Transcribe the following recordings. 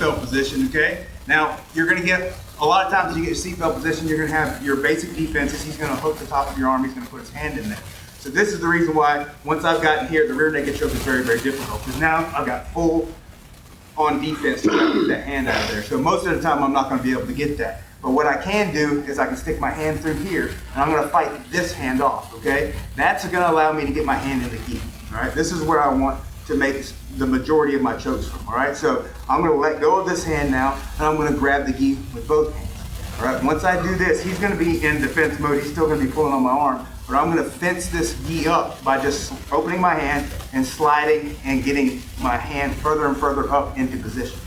seatbelt position, okay? Now, you're gonna get, a lot of times when you get your seatbelt position, you're gonna have your basic defenses. He's gonna hook the top of your arm, he's gonna put his hand in there. So this is the reason why, once I've gotten here, the rear naked choke is very, very difficult, because now I've got full on defense to get that hand out of there. So most of the time, I'm not gonna be able to get that. But what I can do is I can stick my hand through here, and I'm gonna fight this hand off, okay? That's gonna allow me to get my hand in the gi, all right? This is where I want to make the majority of my chokes from, all right? So I'm gonna let go of this hand now, and I'm gonna grab the gi with both hands, all right? Once I do this, he's gonna be in defense mode. He's still gonna be pulling on my arm, but I'm gonna fence this gi up by just opening my hand and sliding and getting my hand further and further up into position,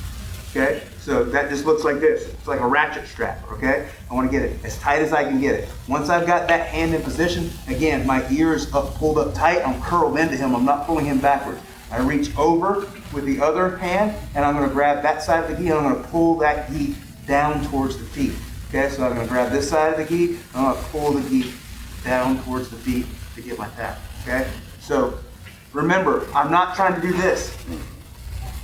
okay? So that just looks like this. It's like a ratchet strap, okay? I wanna get it as tight as I can get it. Once I've got that hand in position, again, my ear is pulled up tight. I'm curled into him. I'm not pulling him backwards. I reach over with the other hand, and I'm gonna grab that side of the gi, and I'm gonna pull that gi down towards the feet. Okay, so I'm gonna grab this side of the gi, and I'm gonna pull the gi down towards the feet to get my tap, okay? So remember, I'm not trying to do this,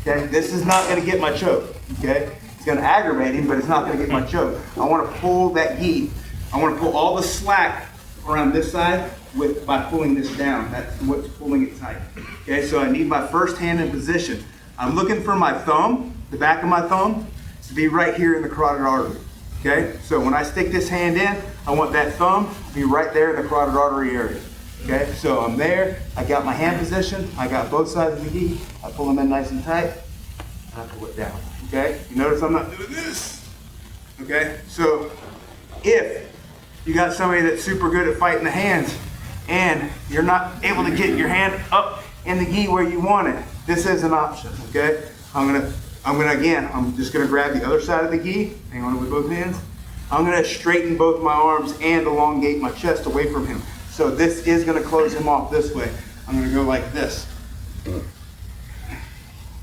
okay? This is not gonna get my choke, okay? It's gonna aggravate him, but it's not gonna get my choke. I wanna pull that gi. I wanna pull all the slack around this side by pulling this down. That's what's pulling it tight. Okay, so I need my first hand in position. I'm looking for my thumb, the back of my thumb, to be right here in the carotid artery. Okay, so when I stick this hand in, I want that thumb to be right there in the carotid artery area. Okay, so I'm there, I got my hand position, I got both sides of the gi, I pull them in nice and tight, and I pull it down. Okay, you notice I'm not doing this. Okay, so if you got somebody that's super good at fighting the hands and you're not able to get your hand up in the gi where you want it, this is an option, okay? I'm just gonna grab the other side of the gi, hang on with both hands. I'm gonna straighten both my arms and elongate my chest away from him. So this is gonna close him off this way. I'm gonna go like this.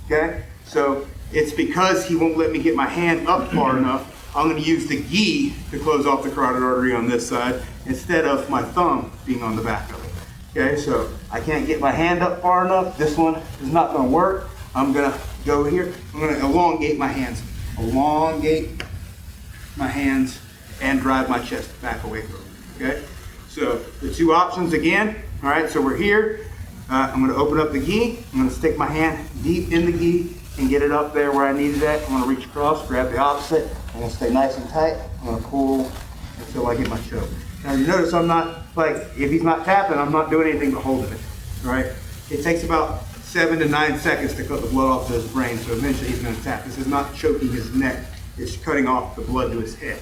Okay? So it's because he won't let me get my hand up far enough. I'm gonna use the gi to close off the carotid artery on this side instead of my thumb being on the back of it. Okay, so I can't get my hand up far enough. This one is not gonna work. I'm gonna go here. I'm gonna elongate my hands. Elongate my hands and drive my chest back away from it, okay? So the two options again, all right, so we're here. I'm gonna open up the gi. I'm gonna stick my hand deep in the gi and get it up there where I need it at. I'm gonna reach across, grab the opposite. I'm gonna stay nice and tight. I'm gonna pull until I get my choke. Now you notice I'm not, like, if he's not tapping, I'm not doing anything but holding it, all right? It takes about 7 to 9 seconds to cut the blood off to his brain, so eventually he's gonna tap. This is not choking his neck, it's cutting off the blood to his head,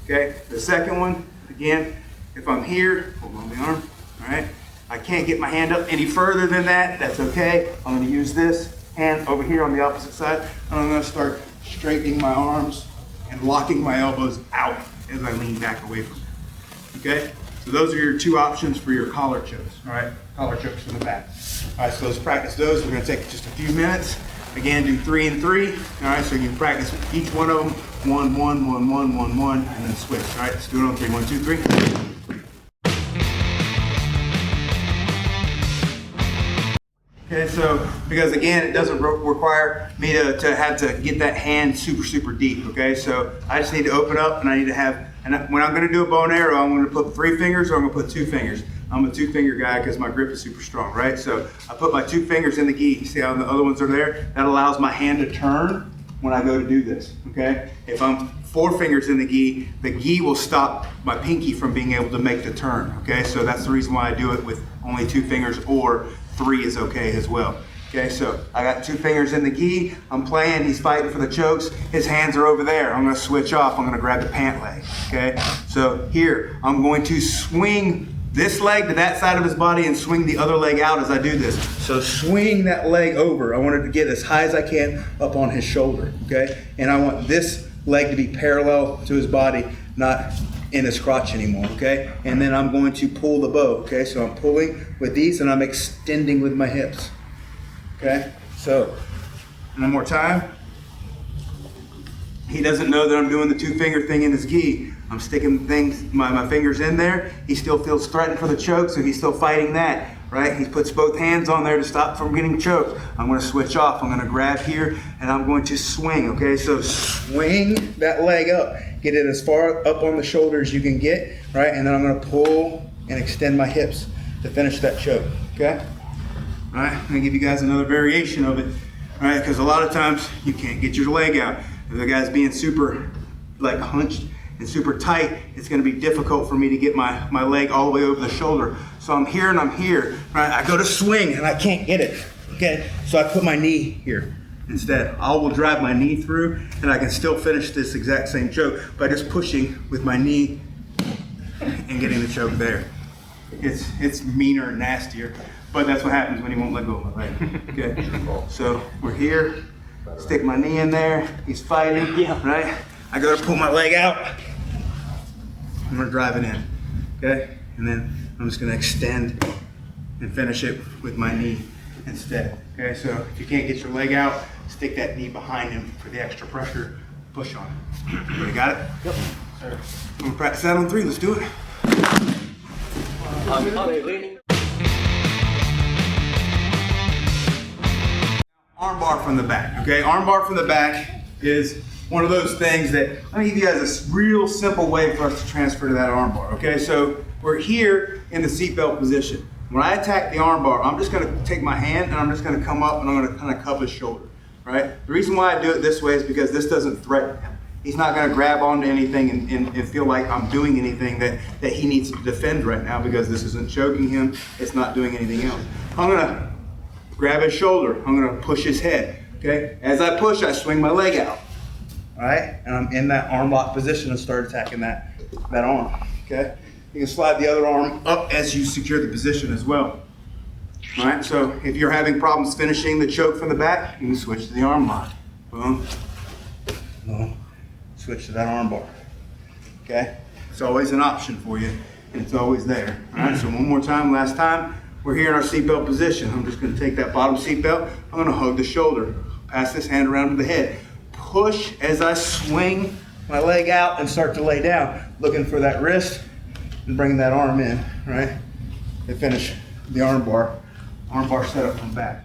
okay? The second one, again, if I'm here, hold on the arm, all right? I can't get my hand up any further than that, that's okay. I'm gonna use this hand over here on the opposite side, and I'm gonna start straightening my arms and locking my elbows out as I lean back away from it, okay? So those are your two options for your collar chokes, all right? Collar chokes from the back. All right, so let's practice those. We're gonna take just a few minutes. Again, do 3 and 3. All right, so you can practice each one of them. 1, 1, 1, 1, 1, 1, and then switch. All right, let's do it on 3. 1, 2, 3. Okay, so because again, it doesn't require me to have to get that hand super, super deep. Okay, so I just need to open up, and I need to have, and when I'm gonna do a bow and arrow, I'm gonna put 3 fingers or I'm gonna put 2 fingers. I'm a 2-finger guy because my grip is super strong, right? So I put my 2 fingers in the gi. See how the other ones are there? That allows my hand to turn when I go to do this, okay? If I'm 4 fingers in the gi will stop my pinky from being able to make the turn, okay? So that's the reason why I do it with only 2 fingers, or 3 is okay as well. Okay, so I got 2 fingers in the gi. I'm playing, he's fighting for the chokes. His hands are over there. I'm gonna switch off. I'm gonna grab the pant leg, okay? So here, I'm going to swing this leg to that side of his body and swing the other leg out as I do this. So swing that leg over. I want it to get as high as I can up on his shoulder, okay? And I want this leg to be parallel to his body, not in his crotch anymore, okay? And then I'm going to pull the bow, okay? So I'm pulling with these and I'm extending with my hips, okay? So, one more time. He doesn't know that I'm doing the 2-finger thing in his gi. I'm sticking my fingers in there. He still feels threatened for the choke, so he's still fighting that, right? He puts both hands on there to stop from getting choked. I'm gonna switch off. I'm gonna grab here and I'm going to swing, okay? So swing that leg up. Get it as far up on the shoulder as you can get, right? And then I'm gonna pull and extend my hips to finish that choke, okay? All right, I'm gonna give you guys another variation of it, all right? Because a lot of times you can't get your leg out. If the guy's being super like hunched and super tight, it's gonna be difficult for me to get my leg all the way over the shoulder. So I'm here and I'm here, right? I go to swing and I can't get it, okay? So I put my knee here instead. I will drive my knee through and I can still finish this exact same choke by just pushing with my knee and getting the choke there. It's meaner and nastier, but that's what happens when he won't let go of my leg, okay? So we're here, stick my knee in there, he's fighting, right? I go to pull my leg out, I'm gonna drive it in, okay? And then I'm just gonna extend and finish it with my knee instead, okay? So if you can't get your leg out, stick that knee behind him for the extra pressure, push on it. Everybody got it? Yep. Sir. I'm gonna practice that on 3, let's do it. Armbar from the back, okay? Armbar from the back is one of those things that, let me give you guys a real simple way for us to transfer to that armbar, okay? So we're here in the seatbelt position. When I attack the armbar, I'm just gonna take my hand and I'm just gonna come up and I'm gonna kind of cup his shoulder, right? The reason why I do it this way is because this doesn't threaten him. He's not gonna grab onto anything and feel like I'm doing anything that he needs to defend right now, because this isn't choking him, it's not doing anything else. I'm gonna grab his shoulder, I'm gonna push his head, okay? As I push, I swing my leg out. All right, and I'm in that arm lock position and start attacking that arm, okay? You can slide the other arm up as you secure the position as well. All right, so if you're having problems finishing the choke from the back, you can switch to the arm lock. Boom, boom, switch to that arm bar, okay? It's always an option for you, and it's always there. All right, so one more time, last time, we're here in our seatbelt position. I'm just gonna take that bottom seatbelt, I'm gonna hug the shoulder, pass this hand around to the head. Push as I swing my leg out and start to lay down, looking for that wrist and bringing that arm in, right? And finish the arm bar setup from back.